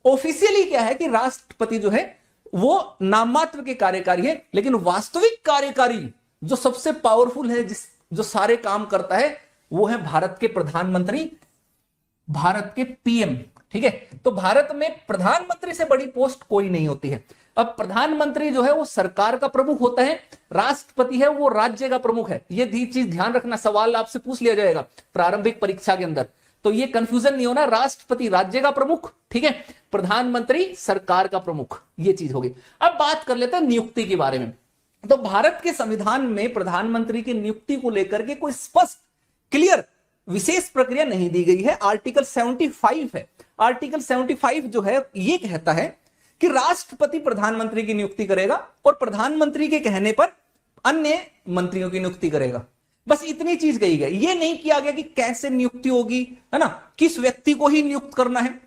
Officially क्या है कि राष्ट्रपति जो है वो नाम मात्र के कार्यकारी है, लेकिन वास्तविक कार्यकारी जो सबसे पावरफुल है, जो सारे काम करता है, वो है भारत के प्रधानमंत्री, भारत के पीएम। ठीक है, तो भारत में प्रधानमंत्री से बड़ी पोस्ट कोई नहीं होती है। अब प्रधानमंत्री जो है वो सरकार का प्रमुख होता है, राष्ट्रपति है वो राज्य का प्रमुख है। ये चीज ध्यान रखना, सवाल आपसे पूछ लिया जाएगा प्रारंभिक परीक्षा के अंदर, तो ये कंफ्यूजन नहीं होना। राष्ट्रपति राज्य का प्रमुख, ठीक है, प्रधानमंत्री सरकार का प्रमुख, ये चीज होगी। अब बात कर लेते हैं नियुक्ति के बारे में। तो भारत के संविधान में प्रधानमंत्री की नियुक्ति को लेकर के कोई स्पष्ट क्लियर विशेष प्रक्रिया नहीं दी गई है। आर्टिकल 75 है, आर्टिकल 75 जो है ये कहता है कि राष्ट्रपति प्रधानमंत्री की नियुक्ति करेगा और प्रधानमंत्री के कहने पर अन्य मंत्रियों की नियुक्ति करेगा। बस इतनी चीज कही गई, ये नहीं किया गया कि कैसे नियुक्ति होगी, है ना, किस व्यक्ति को ही नियुक्त करना है।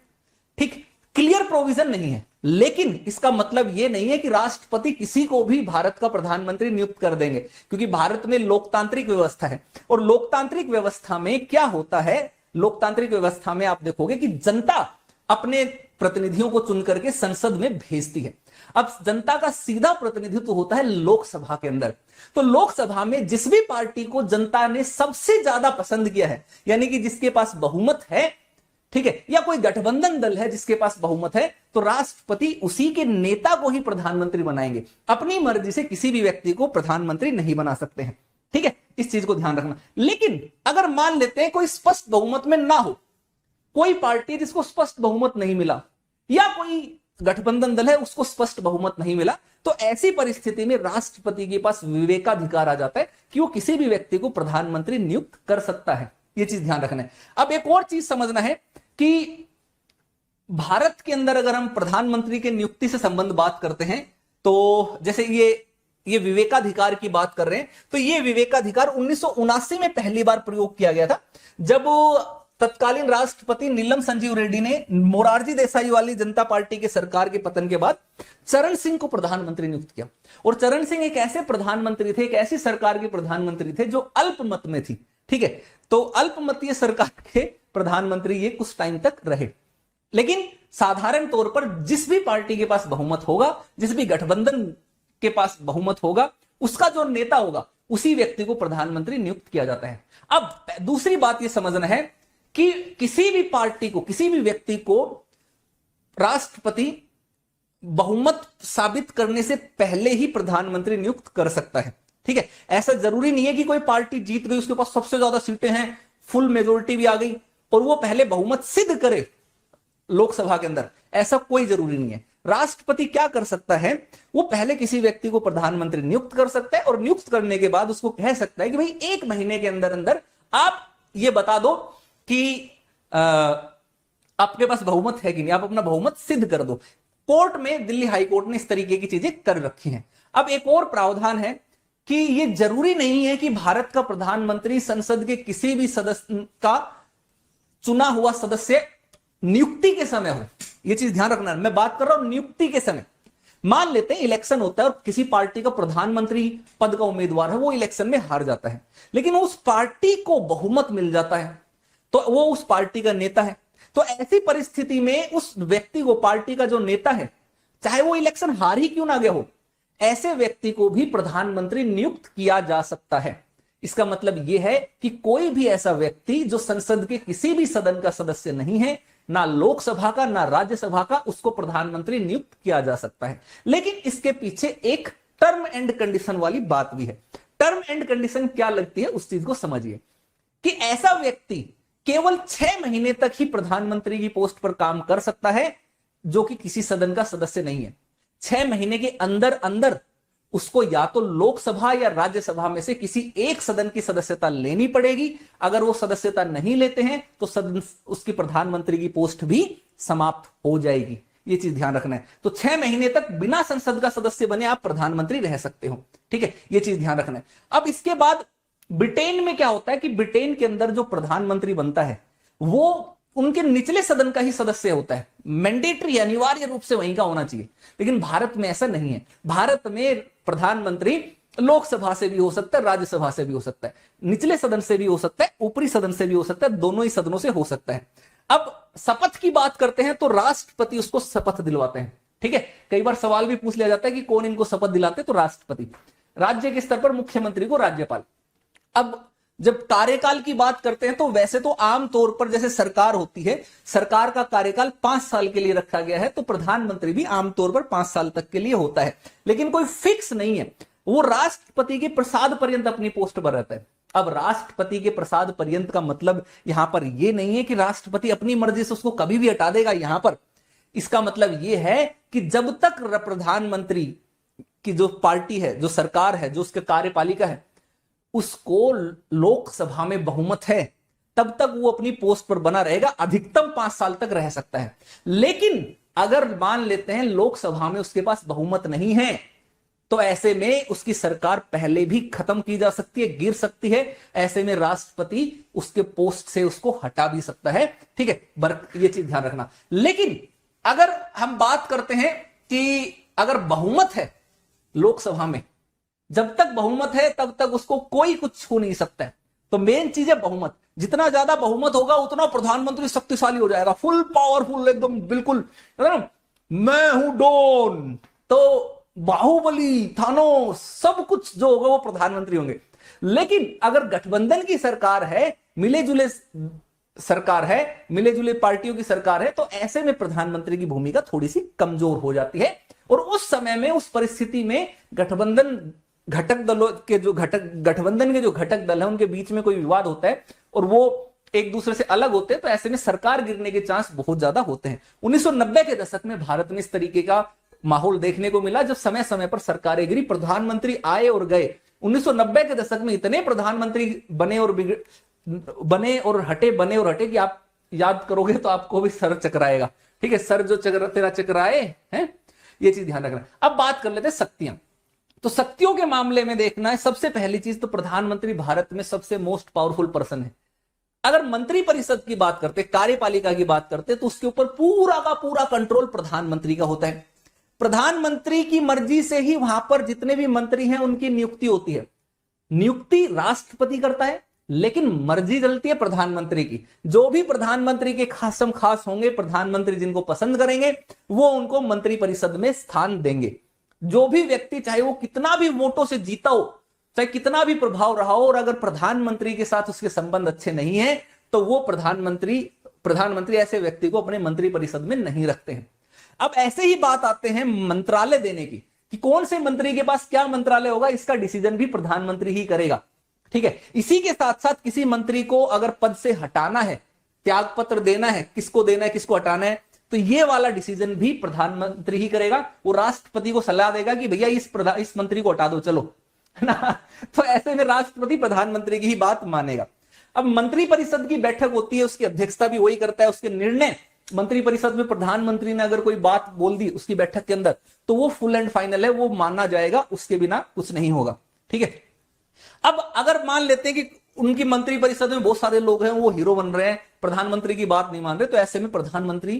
ठीक, क्लियर प्रोविजन नहीं है, लेकिन इसका मतलब यह नहीं है कि राष्ट्रपति किसी को भी भारत का प्रधानमंत्री नियुक्त कर देंगे, क्योंकि भारत में लोकतांत्रिक व्यवस्था है। और लोकतांत्रिक व्यवस्था में क्या होता है, लोकतांत्रिक व्यवस्था में आप देखोगे कि जनता अपने प्रतिनिधियों को चुन करके संसद में भेजती है। अब जनता का सीधा प्रतिनिधित्व होता है लोकसभा के अंदर। तो लोकसभा में जिस भी पार्टी को जनता ने सबसे ज्यादा पसंद किया है, यानी कि जिसके पास बहुमत है, ठीक है, या कोई गठबंधन दल है जिसके पास बहुमत है, तो राष्ट्रपति उसी के नेता को ही प्रधानमंत्री बनाएंगे। अपनी मर्जी से किसी भी व्यक्ति को प्रधानमंत्री नहीं बना सकते हैं। ठीक है, इस चीज को ध्यान रखना। लेकिन अगर मान लेते हैं कोई स्पष्ट बहुमत में ना हो, कोई पार्टी जिसको स्पष्ट बहुमत नहीं मिला, या कोई गठबंधन दल है उसको स्पष्ट बहुमत नहीं मिला, तो ऐसी परिस्थिति में राष्ट्रपति के पास विवेकाधिकार आ जाता है कि वो किसी भी व्यक्ति को प्रधानमंत्री नियुक्त कर सकता है। ये चीज ध्यान रखना है। अब एक और चीज समझना है कि भारत के अंदर अगर हम प्रधानमंत्री के नियुक्ति से संबंध बात करते हैं, तो जैसे ये विवेकाधिकार की बात कर रहे हैं, तो ये विवेकाधिकार 1979 में पहली बार प्रयोग किया गया था, जब तत्कालीन राष्ट्रपति नीलम संजीव रेड्डी ने मोरारजी देसाई वाली जनता पार्टी के सरकार के पतन के बाद चरण सिंह को प्रधानमंत्री नियुक्त किया। और चरण सिंह एक ऐसे प्रधानमंत्री थे, एक ऐसी सरकार के प्रधानमंत्री थे जो अल्पमत में थी। ठीक है, तो अल्पमतीय सरकार के प्रधानमंत्री ये कुछ टाइम तक रहे। लेकिन साधारण तौर पर जिस भी पार्टी के पास बहुमत होगा, जिस भी गठबंधन के पास बहुमत होगा, उसका जो नेता होगा उसी व्यक्ति को प्रधानमंत्री नियुक्त किया जाता है। अब दूसरी बात यह समझना है कि किसी भी पार्टी को, किसी भी व्यक्ति को राष्ट्रपति बहुमत साबित करने से पहले ही प्रधानमंत्री नियुक्त कर सकता है। ठीक है, ऐसा जरूरी नहीं है कि कोई पार्टी जीत गई, उसके पास सबसे ज्यादा सीटें हैं, फुल मेजोरिटी भी आ गई और वो पहले बहुमत सिद्ध करे लोकसभा के अंदर, ऐसा कोई जरूरी नहीं है। राष्ट्रपति क्या कर सकता है, वो पहले किसी व्यक्ति को प्रधानमंत्री नियुक्त कर सकता है और नियुक्त करने के बाद उसको कह सकता है कि भाई 1 महीने के अंदर अंदर आप ये बता दो कि आपके पास बहुमत है कि नहीं, आप अपना बहुमत सिद्ध कर दो। कोर्ट में, दिल्ली हाई कोर्ट ने इस तरीके की चीजें कर रखी हैं। अब एक और प्रावधान है कि ये जरूरी नहीं है कि भारत का प्रधानमंत्री संसद के किसी भी सदस्य का चुना हुआ सदस्य नियुक्ति के समय हो। यह चीज ध्यान रखना, मैं बात कर रहा हूं नियुक्ति के समय। मान लेते हैं इलेक्शन होता है और किसी पार्टी का प्रधानमंत्री पद का उम्मीदवार है, वो इलेक्शन में हार जाता है, लेकिन उस पार्टी को बहुमत मिल जाता है, तो वो उस पार्टी का नेता है। तो ऐसी परिस्थिति में उस व्यक्ति को, पार्टी का जो नेता है, चाहे वो इलेक्शन हार ही क्यों ना गया हो, ऐसे व्यक्ति को भी प्रधानमंत्री नियुक्त किया जा सकता है। इसका मतलब यह है कि कोई भी ऐसा व्यक्ति जो संसद के किसी भी सदन का सदस्य नहीं है, ना लोकसभा का ना राज्यसभा का, उसको प्रधानमंत्री नियुक्त किया जा सकता है। लेकिन इसके पीछे एक टर्म एंड कंडीशन वाली बात भी है। टर्म एंड कंडीशन क्या लगती है उस चीज को समझिए कि ऐसा व्यक्ति केवल 6 महीने तक ही प्रधानमंत्री की पोस्ट पर काम कर सकता है जो कि किसी सदन का सदस्य नहीं है। 6 महीने के अंदर अंदर उसको या तो लोकसभा या राज्यसभा में से किसी एक सदन की सदस्यता लेनी पड़ेगी। अगर वो सदस्यता नहीं लेते हैं तो सदन, उसकी प्रधानमंत्री की पोस्ट भी समाप्त हो जाएगी। ये चीज ध्यान रखना है। तो 6 महीने तक बिना संसद का सदस्य बने आप प्रधानमंत्री रह सकते हो। ठीक है, ये चीज ध्यान रखना है। अब इसके बाद ब्रिटेन में क्या होता है कि ब्रिटेन के अंदर जो प्रधानमंत्री बनता है वो उनके निचले सदन का ही सदस्य होता है, मैंडेटरी, अनिवार्य रूप से वहीं का होना चाहिए। लेकिन भारत में ऐसा नहीं है। भारत में प्रधानमंत्री लोकसभा से भी हो सकता है, राज्यसभा से भी हो सकता है, निचले सदन से भी हो सकता है, ऊपरी सदन से भी हो सकता है, दोनों ही सदनों से हो सकता है। अब शपथ की बात करते हैं तो राष्ट्रपति उसको शपथ दिलवाते हैं। ठीक है, कई बार सवाल भी पूछ लिया जाता है कि कौन इनको शपथ दिलाते, तो राष्ट्रपति। राज्य के स्तर पर मुख्यमंत्री को राज्यपाल। अब जब कार्यकाल की बात करते हैं तो वैसे तो आमतौर पर जैसे सरकार होती है, सरकार का कार्यकाल 5 साल के लिए रखा गया है, तो प्रधानमंत्री भी आमतौर पर 5 साल तक के लिए होता है, लेकिन कोई फिक्स नहीं है। वो राष्ट्रपति के प्रसाद पर्यंत अपनी पोस्ट पर रहता है। अब राष्ट्रपति के प्रसाद पर्यंत का मतलब यहां पर यह नहीं है कि राष्ट्रपति अपनी मर्जी से उसको कभी भी हटा देगा। यहां पर इसका मतलब यह है कि जब तक प्रधानमंत्री की जो पार्टी है, जो सरकार है, जो उसके कार्यपालिका है, उसको लोकसभा में बहुमत है, तब तक वो अपनी पोस्ट पर बना रहेगा, अधिकतम 5 साल तक रह सकता है। लेकिन अगर मान लेते हैं लोकसभा में उसके पास बहुमत नहीं है, तो ऐसे में उसकी सरकार पहले भी खत्म की जा सकती है, गिर सकती है। ऐसे में राष्ट्रपति उसके पोस्ट से उसको हटा भी सकता है। ठीक है, ये चीज ध्यान रखना। लेकिन अगर हम बात करते हैं कि अगर बहुमत है लोकसभा में, जब तक बहुमत है तब तक उसको कोई कुछ छू नहीं सकता है। तो मेन चीज है बहुमत। जितना ज्यादा बहुमत होगा उतना प्रधानमंत्री शक्तिशाली हो जाएगा, फुल पावरफुल, एकदम बिल्कुल मैं हूं डॉन, तो बाहुबली, थानोस, सब कुछ जो होगा वो प्रधानमंत्री होंगे। लेकिन अगर गठबंधन की सरकार है, मिले जुले सरकार है, मिले जुले पार्टियों की सरकार है, तो ऐसे में प्रधानमंत्री की भूमिका थोड़ी सी कमजोर हो जाती है। और उस समय में, उस परिस्थिति में गठबंधन घटक दलों के जो गठबंधन के जो घटक दल है उनके बीच में कोई विवाद होता है और वो एक दूसरे से अलग होते हैं, तो ऐसे में सरकार गिरने के चांस बहुत ज्यादा होते हैं। 1990 के दशक में भारत में इस तरीके का माहौल देखने को मिला, जब समय समय पर सरकारें गिरी, प्रधानमंत्री आए और गए। 1990 के दशक में इतने प्रधानमंत्री बने और हटे कि आप याद करोगे तो आपको भी सर चकराएगा। ठीक है, सर जो तेरा चकराए हैं, ये चीज ध्यान रखना। अब बात कर लेते हैं शक्तियां। तो शक्तियों के मामले में देखना है, सबसे पहली चीज तो प्रधानमंत्री भारत में सबसे मोस्ट पावरफुल पर्सन है। अगर मंत्रिपरिषद की बात करते, कार्यपालिका की बात करते, तो उसके ऊपर पूरा का पूरा कंट्रोल प्रधानमंत्री का होता है। प्रधानमंत्री की मर्जी से ही वहां पर जितने भी मंत्री हैं उनकी नियुक्ति होती है। नियुक्ति राष्ट्रपति करता है, लेकिन मर्जी चलती है प्रधानमंत्री की। जो भी प्रधानमंत्री के खासम खास होंगे, प्रधानमंत्री जिनको पसंद करेंगे, वो उनको मंत्रिपरिषद में स्थान देंगे। जो भी व्यक्ति, चाहे वो कितना भी वोटों से जीता हो, चाहे कितना भी प्रभाव रहा हो, और अगर प्रधानमंत्री के साथ उसके संबंध अच्छे नहीं है, तो वो प्रधानमंत्री ऐसे व्यक्ति को अपने मंत्रिपरिषद में नहीं रखते हैं। अब ऐसे ही बात आते हैं मंत्रालय देने की, कि कौन से मंत्री के पास क्या मंत्रालय होगा, इसका डिसीजन भी प्रधानमंत्री ही करेगा। ठीक है, इसी के साथ साथ किसी मंत्री को अगर पद से हटाना है, त्याग पत्र देना है, किसको देना है, किसको हटाना है, तो ये वाला डिसीजन भी प्रधानमंत्री ही करेगा। वो राष्ट्रपति को सलाह देगा कि भैया इस मंत्री को हटा दो, चलो, है ना। तो ऐसे में राष्ट्रपति प्रधानमंत्री की ही बात मानेगा। अब मंत्रिपरिषद की बैठक होती है, उसकी अध्यक्षता भी वही करता है। उसके निर्णय मंत्रिपरिषद में प्रधानमंत्री ने अगर कोई बात बोल दी उसकी बैठक के अंदर, तो वो फुल एंड फाइनल है, वो माना जाएगा, उसके बिना कुछ नहीं होगा। ठीक है, अब अगर मान लेते हैं कि उनकी मंत्रिपरिषद में बहुत सारे लोग हैं, वो हीरो बन रहे हैं, प्रधानमंत्री की बात नहीं मान रहे, तो ऐसे में प्रधानमंत्री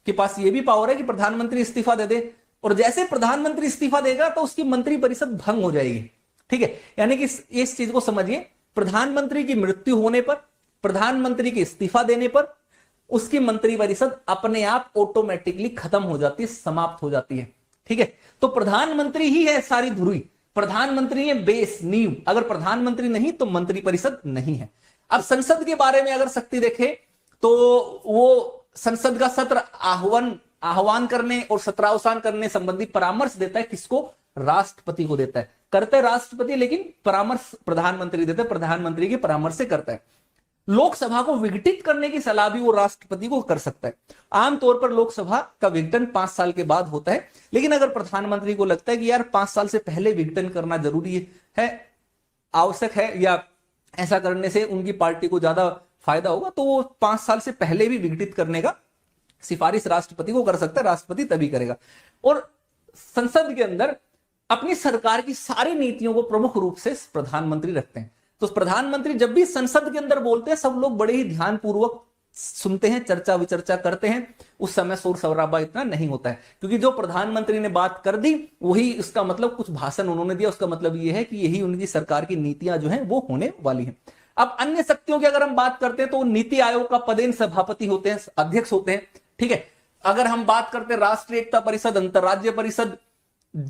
के पास ये भी पावर है कि प्रधानमंत्री इस्तीफा दे दे। और जैसे प्रधानमंत्री इस्तीफा देगा तो उसकी मंत्रिपरिषद भंग हो जाएगी। ठीक है, यानी कि इस चीज को समझिए, प्रधानमंत्री की मृत्यु होने पर, प्रधानमंत्री के इस्तीफा देने पर उसकी मंत्रिपरिषद अपने आप ऑटोमेटिकली खत्म हो जाती है, समाप्त हो जाती है। ठीक है, तो प्रधानमंत्री ही है सारी धुरी, प्रधानमंत्री है बेस, नींव। अगर प्रधानमंत्री नहीं तो मंत्रिपरिषद नहीं है। अब संसद के बारे में अगर शक्ति देखें तो वो संसद का सत्र आह्वान करने और सत्रावसान करने संबंधी परामर्श देता है, किसको, राष्ट्रपति को देता है। करते राष्ट्रपति, लेकिन परामर्श प्रधानमंत्री देता है, प्रधानमंत्री के परामर्श से करता है। लोकसभा को विघटित करने की सलाह भी वो राष्ट्रपति को कर सकता है। आमतौर पर लोकसभा का विघटन 5 साल के बाद होता है, लेकिन अगर प्रधानमंत्री को लगता है कि यार 5 साल से पहले विघटन करना जरूरी है, आवश्यक है, या ऐसा करने से उनकी पार्टी को ज्यादा फायदा होगा, तो वो 5 साल से पहले भी विघटित करने का सिफारिश राष्ट्रपति को कर सकता है, राष्ट्रपति तभी करेगा। और संसद के अंदर अपनी सरकार की सारी नीतियों को प्रमुख रूप से प्रधानमंत्री रखते हैं। तो प्रधानमंत्री जब भी संसद के अंदर बोलते हैं, सब लोग बड़े ही ध्यानपूर्वक सुनते हैं, चर्चा विचर्चा करते हैं। उस समय शोर शराबा इतना नहीं होता है, क्योंकि जो प्रधानमंत्री ने बात कर दी वही, उसका मतलब कुछ भाषण उन्होंने दिया, उसका मतलब यह है कि यही उनकी सरकार की नीतियां जो हैं वो होने वाली हैं। अब अन्य शक्तियों की अगर हम बात करते हैं तो नीति आयोग का पदेन सभापति होते हैं, अध्यक्ष होते हैं, ठीक है। अगर हम बात करते हैं राष्ट्रीय एकता परिषद, अंतरराज्य परिषद,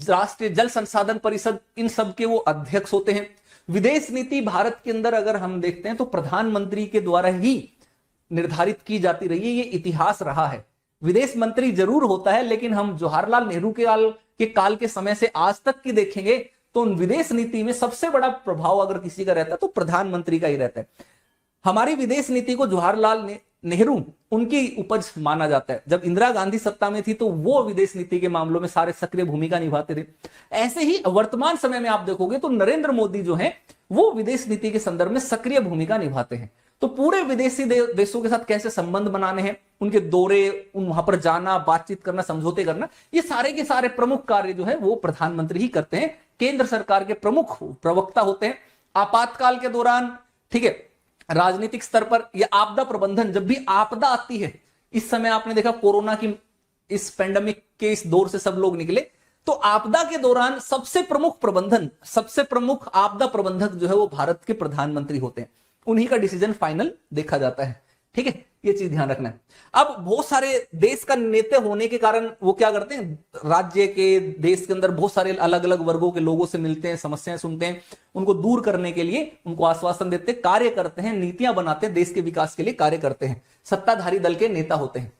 राष्ट्रीय जल संसाधन परिषद, इन सब के वो अध्यक्ष होते हैं। विदेश नीति भारत के अंदर अगर हम देखते हैं तो प्रधानमंत्री के द्वारा ही निर्धारित की जाती रही है, ये इतिहास रहा है। विदेश मंत्री जरूर होता है, लेकिन हम जवाहरलाल नेहरू के काल के समय से आज तक की देखेंगे तो विदेश नीति में सबसे बड़ा प्रभाव अगर किसी का रहता है तो प्रधानमंत्री का ही रहता है। हमारी विदेश नीति को जवाहरलाल नेहरू उनकी उपज माना जाता है। जब इंदिरा गांधी सत्ता में थी तो वो विदेश नीति के मामलों में सारे सक्रिय भूमिका निभाते थे। ऐसे ही वर्तमान समय में आप देखोगे तो नरेंद्र मोदी जो है वो विदेश नीति के संदर्भ में सक्रिय भूमिका निभाते हैं। तो पूरे विदेशी देशों के साथ कैसे संबंध बनाने हैं, उनके दौरे, वहां पर जाना, बातचीत करना, समझौते करना, ये सारे के सारे प्रमुख कार्य जो है वो प्रधानमंत्री ही करते हैं। केंद्र सरकार के प्रमुख प्रवक्ता होते हैं। आपातकाल के दौरान, ठीक है, राजनीतिक स्तर पर यह आपदा प्रबंधन, जब भी आपदा आती है, इस समय आपने देखा कोरोना की इस पेंडेमिक के इस दौर से सब लोग निकले, तो आपदा के दौरान सबसे प्रमुख आपदा प्रबंधक जो है वो भारत के प्रधानमंत्री होते हैं। उन्हीं का डिसीजन फाइनल देखा जाता है, ठीक है, ये चीज ध्यान रखना है। अब बहुत सारे देश का नेता होने के कारण वो क्या करते हैं, राज्य के, देश के अंदर बहुत सारे अलग अलग वर्गों के लोगों से मिलते हैं, समस्याएं सुनते हैं, उनको दूर करने के लिए उनको आश्वासन देते हैं, कार्य करते हैं, नीतियां बनाते हैं, देश के विकास के लिए कार्य करते हैं, सत्ताधारी दल के नेता होते हैं,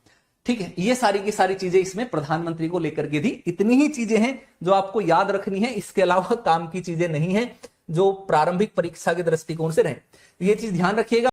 ठीक है। ये सारी की सारी चीजें इसमें प्रधानमंत्री को लेकर के थी। इतनी ही चीजें हैं जो आपको याद रखनी है, इसके अलावा काम की चीजें नहीं है जो प्रारंभिक परीक्षा के दृष्टिकोण से रहे। ये चीज ध्यान रखिएगा।